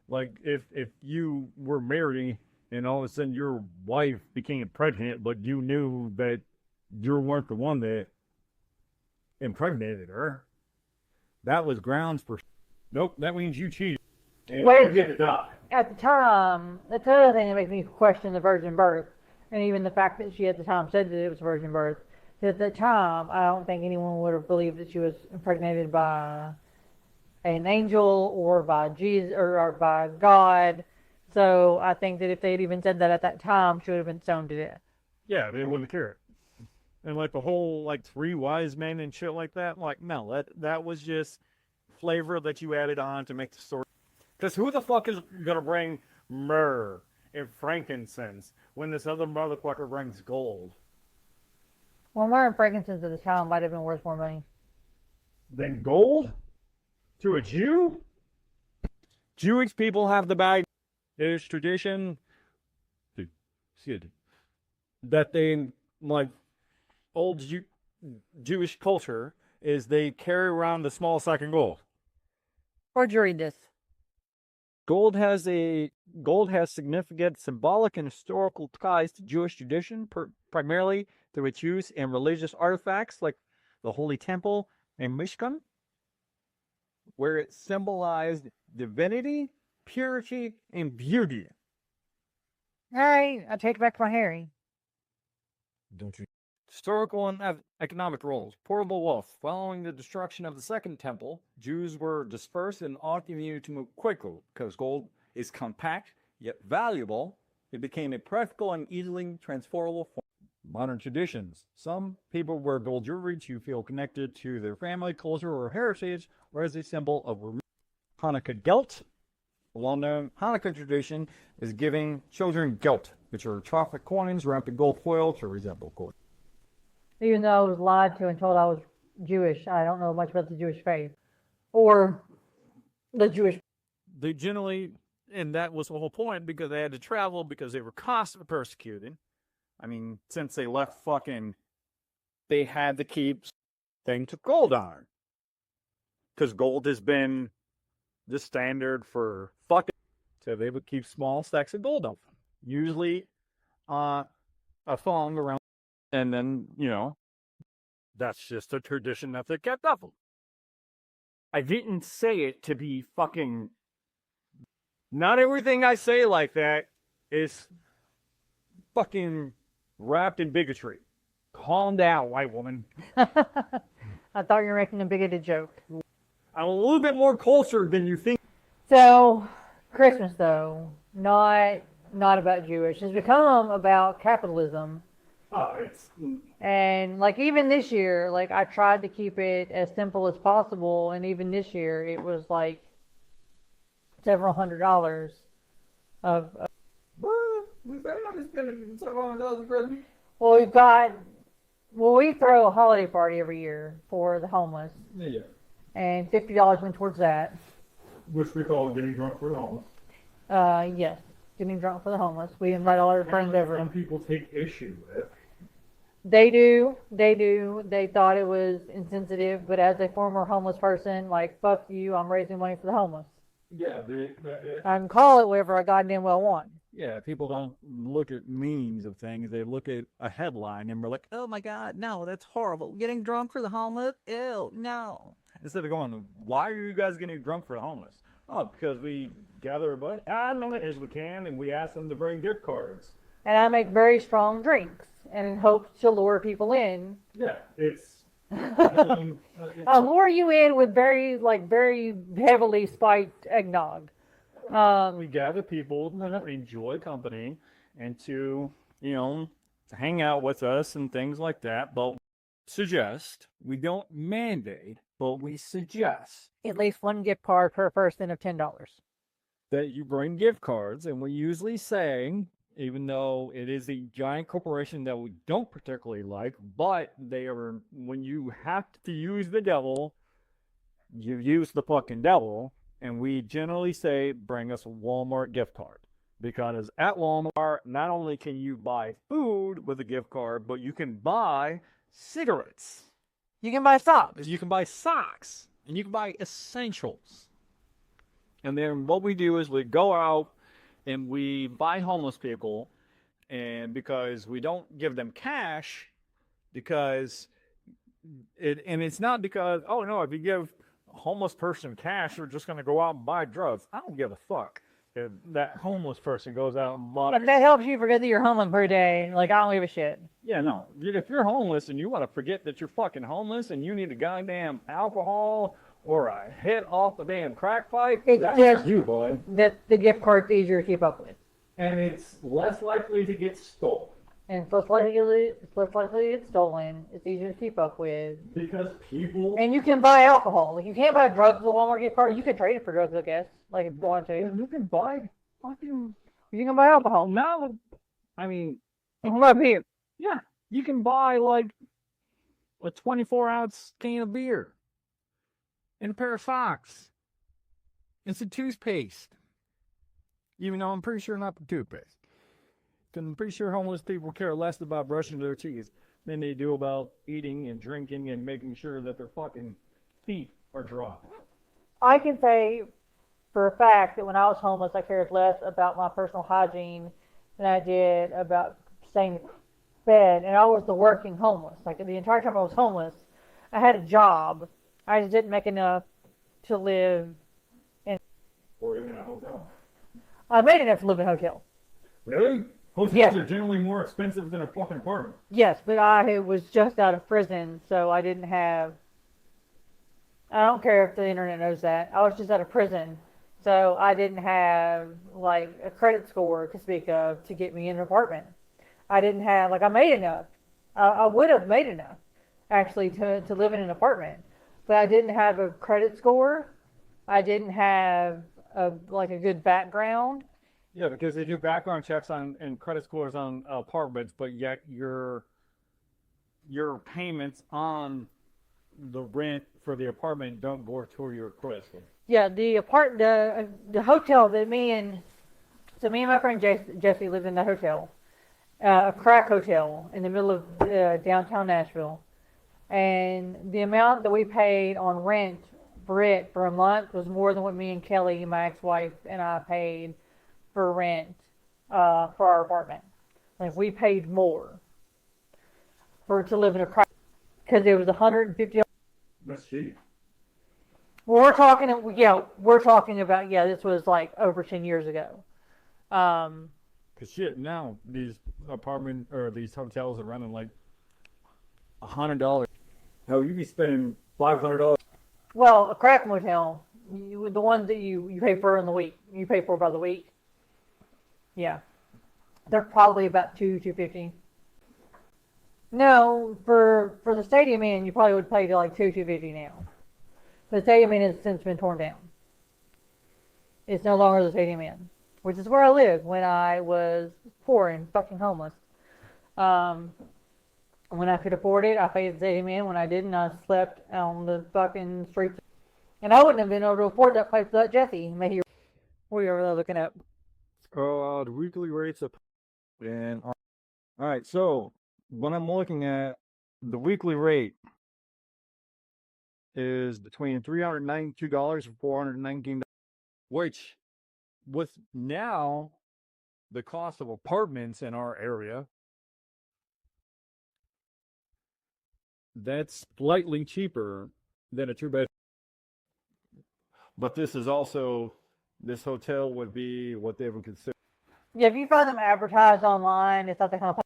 like, if you were married and all of a sudden your wife became pregnant, but you knew that you weren't the one that impregnated her, that was grounds for. Nope, that means you cheated. Wait. You get to die. At the time, that's the other thing that makes me question the virgin birth, and even the fact that she at the time said that it was virgin birth. At the time, I don't think anyone would have believed that she was impregnated by an angel or by Jesus or by God. So I think that if they'd even said that at that time, she would have been stoned to death. Yeah, they wouldn't care. And like the whole like 3 wise men and shit like that, like no, that was just flavor that you added on to make the story. Because who the fuck is gonna bring myrrh and frankincense when this other motherfucker brings gold? Well, myrrh and frankincense at the time might have been worth more money. Then gold? To a Jew? Jewish people have the bag. There's tradition that they, like, old Jewish culture is they carry around the small sack of gold. Where'd you read this? Gold has significant symbolic and historical ties to Jewish tradition, primarily through its use in religious artifacts like the Holy Temple and Mishkan, where it symbolized divinity, purity, and beauty. All right, I take back my Harry. Don't you? Historical and economic roles. Portable wealth. Following the destruction of the Second Temple, Jews were dispersed and often needed to move quickly because gold is compact yet valuable. It became a practical and easily transferable form. Modern traditions. Some people wear gold jewelry to feel connected to their family, culture, or heritage, or as a symbol of Hanukkah gelt. A well-known Hanukkah tradition is giving children gelt, which are chocolate coins wrapped in gold foil to resemble gold. Even though I was lied to and told I was Jewish, I don't know much about the Jewish faith or the Jewish. They generally, and that was the whole point, because they had to travel because they were constantly persecuted. I mean, since they left they had to keep things of gold on. Because gold has been the standard for fucking. So they would keep small stacks of gold up. Usually a thong around. And then, that's just a tradition that they kept up. I didn't say it to be fucking. Not everything I say like that is fucking wrapped in bigotry. Calm down, white woman. I thought you were making a bigoted joke. I'm a little bit more cultured than you think. So, Christmas though, not about Jewish. It's become about capitalism. Oh, it's And like even this year, like I tried to keep it as simple as possible, and even this year it was like several $100s of. we better not be spending $700 on Christmas. Well, we throw a holiday party every year for the homeless, Yeah. and $50 went towards that. Which we call getting drunk for the homeless. Yes, getting drunk for the homeless. We invite all our friends over. Some people take issue with. They do. They thought it was insensitive, but as a former homeless person, like, fuck you, I'm raising money for the homeless. Yeah, I can call it whatever I goddamn well want. Yeah, people don't look at meanings of things. They look at a headline and we're like, oh my God, no, that's horrible. Getting drunk for the homeless? Ew, no. Instead of going, why are you guys getting drunk for the homeless? Oh, because we gather about as many as we can, and we ask them to bring gift cards. And I make very strong drinks and hope to lure people in. Yeah, it's. I'll lure you in with very heavily spiked eggnog. We gather people to enjoy company and to, to hang out with us and things like that. But suggest, we don't mandate, but we suggest At least one gift card per person of $10. that you bring gift cards. And we usually say, even though it is a giant corporation that we don't particularly like, but they are, when you have to use the devil, you use the fucking devil. And we generally say, bring us a Walmart gift card. Because at Walmart, not only can you buy food with a gift card, but you can buy cigarettes. You can buy socks. You can buy socks. And you can buy essentials. And then what we do is we go out and we buy homeless people. And because we don't give them cash, because it's not because, oh no, if you give a homeless person cash, they're just going to go out and buy drugs. I don't give a fuck if that homeless person goes out and buys. But that helps you forget that you're homeless per day. Like, I don't give a shit. Yeah, no. If you're homeless and you want to forget that you're fucking homeless and you need a goddamn alcohol or a hit off the damn crack pipe, that's just you, boy. that the gift card's easier to keep up with. And it's less likely to get stolen. And it's less likely to get stolen. It's easier to keep up with. Because people... And you can buy alcohol. Like, you can't buy drugs with a Walmart gift card. You can trade it for drugs, I guess. Like, if you want to. You can buy fucking... You can buy alcohol. No, I mean... You can buy beer. Yeah, you can buy, like, a 24-ounce can of beer. And a pair of socks. And some toothpaste. Even though I'm pretty sure not the toothpaste. Because I'm pretty sure homeless people care less about brushing their teeth than they do about eating and drinking and making sure that their fucking feet are dry. I can say for a fact that when I was homeless, I cared less about my personal hygiene than I did about staying in bed. And I was the working homeless. Like, the entire time I was homeless, I had a job. I just didn't make enough to live in. Or even a hotel. I made enough to live in a hotel. Really? Hotels Yes. are generally more expensive than a fucking apartment. Yes, but I was just out of prison, so I didn't have... I don't care if the internet knows that. I was just out of prison, so I didn't have, like, a credit score to speak of to get me an apartment. I didn't have... Like, I made enough. I would have made enough, actually, to live in an apartment. But I didn't have a credit score. I didn't have, a good background. Yeah, because they do background checks on and credit scores on apartments, but yet your payments on the rent for the apartment don't go toward your credit score. Yeah, the hotel that me and my friend Jesse lived in the hotel, a crack hotel in the middle of downtown Nashville, and the amount that we paid on rent for it for a month was more than what me and Kelly, my ex-wife, and I paid for rent for our apartment. Like, we paid more to live in a crack because it was $150. That's cheap. Well, we're talking about, this was like over 10 years ago. Cause shit, now these apartment or these hotels are running like $100. Hell, you be spending $500. Well, a crack motel, the ones that you pay for in the week, you pay for by the week. Yeah, they're probably about $250. No, for the Stadium Inn, you probably would pay to like $250 now. The Stadium Inn has since been torn down. It's no longer the Stadium Inn, which is where I lived when I was poor and fucking homeless. When I could afford it, I paid the Stadium Inn. When I didn't, I slept on the fucking streets. And I wouldn't have been able to afford that place without Jesse. Maybe we were looking up. The weekly rates up. And all right, so when I'm looking at the weekly rate is between $392 and $419, which with now the cost of apartments in our area, that's slightly cheaper than a two-bed. But this hotel would be what they would consider Yeah, if you find them advertised online, it's not the kind of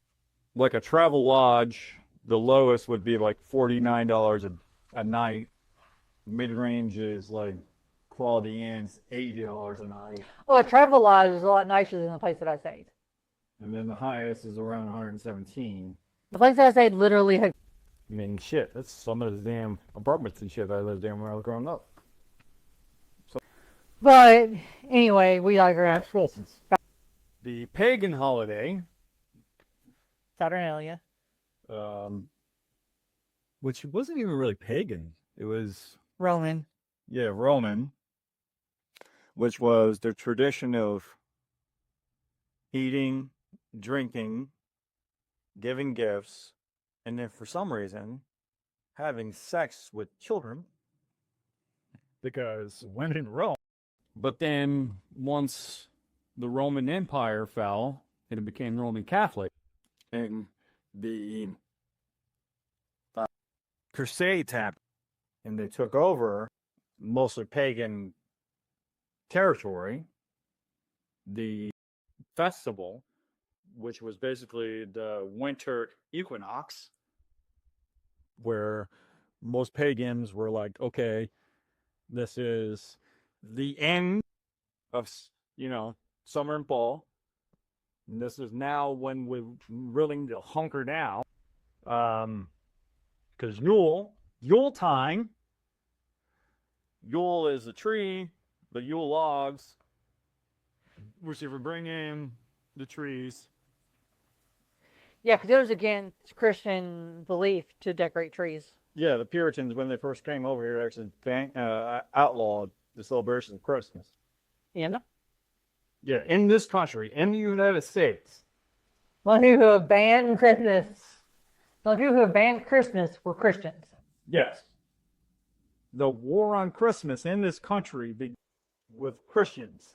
like a travel lodge. The lowest would be like $49 a night. Mid range is like Quality Inn's $80 a night. well, a travel lodge is a lot nicer than the place that I stayed. And then the highest is around 117. The place that I stayed literally had. I mean, shit, that's some of the damn apartments and shit I lived in when I was growing up. But anyway, we digress. The pagan holiday, Saturnalia. which wasn't even really pagan, it was, Roman. yeah, Roman, which was the tradition of eating, drinking, giving gifts, and then for some reason, having sex with children. Because when in Rome, But then once the Roman Empire fell and it became Roman Catholic, and the Crusades happened, and they took over mostly pagan territory, the festival, which was basically the winter equinox, where most pagans were like, okay, this is the end of, summer and fall. And this is now when we're really need to hunker down. Because Yule time, Yule is a tree, the Yule logs, which if we bring in the trees. Yeah, because it was against Christian belief to decorate trees. Yeah, the Puritans, when they first came over here, actually outlawed the celebration of Christmas. And Yeah, in this country, in the United States. the only people who have banned Christmas, the only people who have banned Christmas were Christians. Yes. The war on Christmas in this country began with Christians.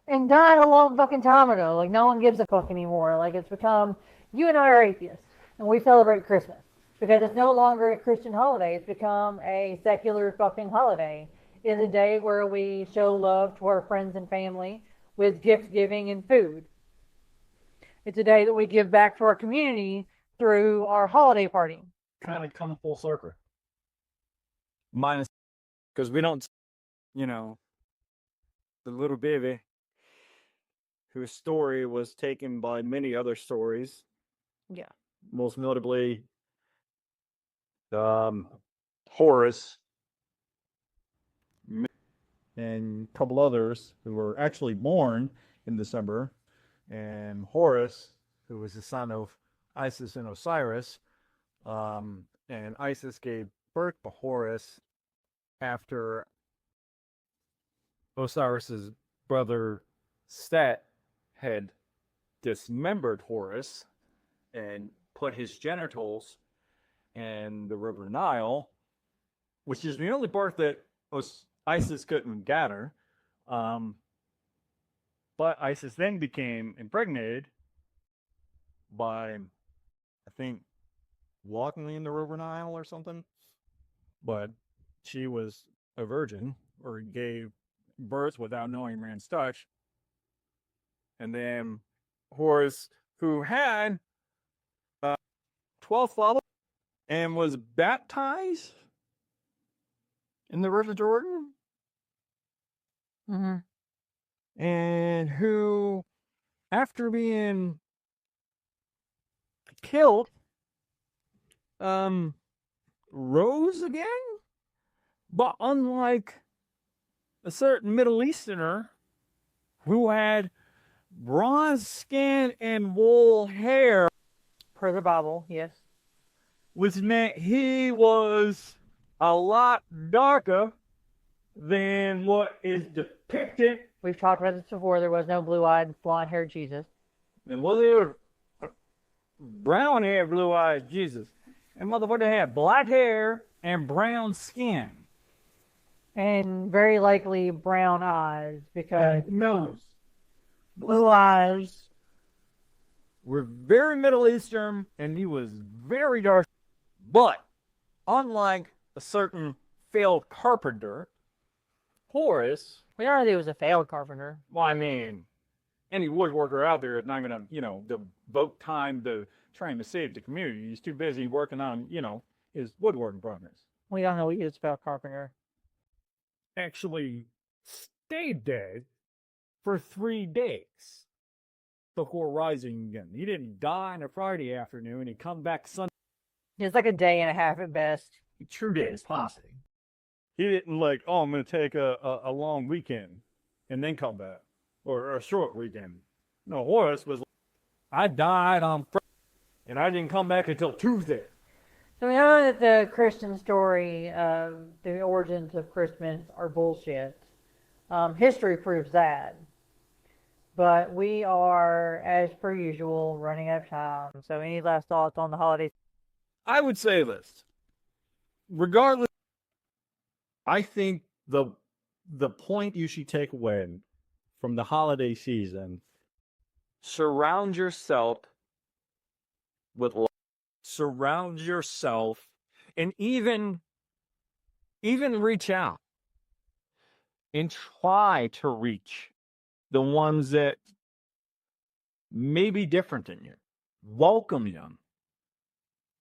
And died a long fucking time ago. Like, no one gives a fuck anymore. Like, it's become, you and I are atheists, and we celebrate Christmas. Because it's no longer a Christian holiday. It's become a secular fucking holiday. It's a day where we show love to our friends and family with gift giving and food. It's a day that we give back to our community through our holiday party. Kind of come full circle. Minus, because we don't, the little baby whose story was taken by many other stories. Yeah. Most notably, Horace and a couple others who were actually born in December, and Horus, who was the son of Isis and Osiris, and Isis gave birth to Horus after Osiris's brother Set had dismembered Horus and put his genitals in the River Nile, which is the only part that Isis couldn't gather. But Isis then became impregnated by, I think, walking in the River Nile or something. But she was a virgin, or gave birth without knowing man's touch. And then Horus, who had 12 followers and was baptized in the River Jordan, Mm-hmm. and who, after being killed, rose again. But unlike a certain Middle Easterner who had bronze skin and wool hair, Per the Bible, yes. which meant he was a lot darker than what is depicted. We've talked about this before. There was no blue-eyed, blonde-haired Jesus. And was it brown hair, blue eyes Jesus? And motherfucker had black hair and brown skin. And very likely brown eyes, because Nose. Blue eyes. Were very Middle Eastern, and he was very dark. But unlike a certain failed carpenter Horace, We already was a failed carpenter. well, I mean, any woodworker out there is not going to, devote time to trying to save the community. He's too busy working on, his woodworking projects. We don't know he was a failed carpenter. Actually stayed dead for 3 days before rising again. He didn't die on a Friday afternoon. He come back Sunday. It's like a day and a half at best. True days, possibly. He didn't like, oh, I'm going to take a long weekend and then come back. Or a short weekend. No, Horace was like, I died on Friday and I didn't come back until Tuesday. So we know that the Christian story of the origins of Christmas are bullshit. History proves that. But we are, as per usual, running out of time. So any last thoughts on the holidays? I would say this. Regardless, I think the point you should take away from the holiday season, surround yourself with love. Surround yourself and even reach out and try to reach the ones that may be different than you. Welcome them.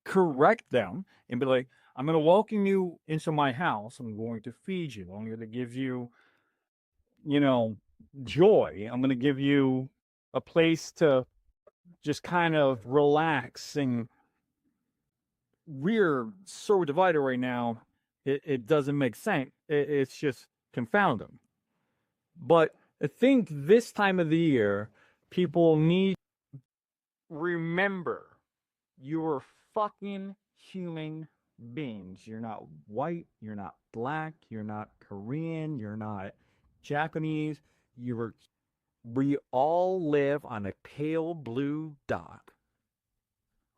Correct them and be like, I'm going to welcome you into my house. I'm going to feed you. I'm going to give you, joy. I'm going to give you a place to just kind of relax. And we're so divided right now, it doesn't make sense. It's just confounding. But I think this time of the year, people need to remember you're fucking human beings. You're not white, you're not black, you're not Korean, you're not Japanese. We all live on a pale blue dot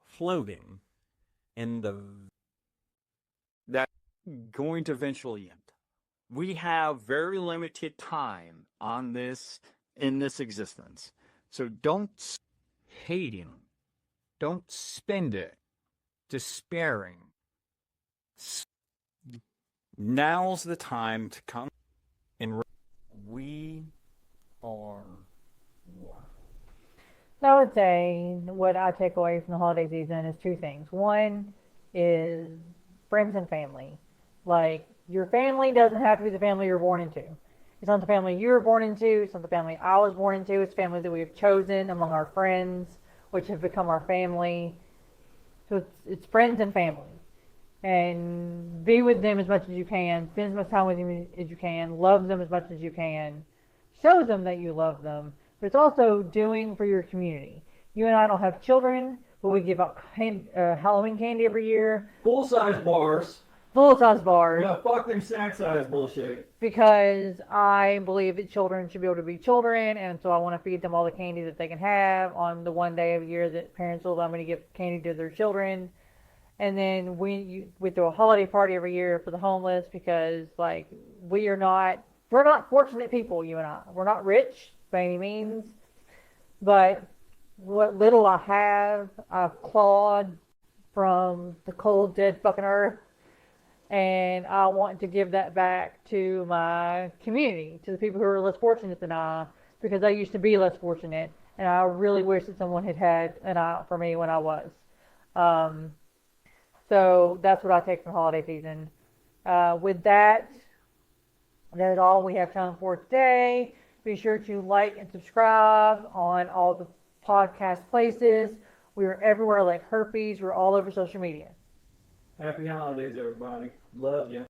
floating in that's going to eventually end. We have very limited time on in this existence. So don't hating. Don't spend it despairing. Now's the time to come and we are one. I would say what I take away from the holiday season is two things. One is friends and family. Like, your family doesn't have to be the family you're born into. It's not the family you were born into. It's not the family I was born into. It's family that we have chosen among our friends, which have become our family. So it's friends and family. And be with them as much as you can. Spend as much time with them as you can. Love them as much as you can. Show them that you love them. But it's also doing for your community. You and I don't have children, but we give out Halloween candy every year. Full-size bars. Full-size bars. Yeah, fuck them snack-size bullshit. Because I believe that children should be able to be children, and so I want to feed them all the candy that they can have on the one day of the year that parents will allow me to give candy to their children. And then we throw a holiday party every year for the homeless because, like, we're not fortunate people, you and I. We're not rich by any means, but what little I have, I've clawed from the cold, dead fucking earth, and I want to give that back to my community, to the people who are less fortunate than I, because I used to be less fortunate, and I really wish that someone had an eye out for me when I was. So that's what I take from holiday season. With that is all we have time for today. Be sure to like and subscribe on all the podcast places. We are everywhere like herpes. We're all over social media. Happy holidays, everybody. Love you.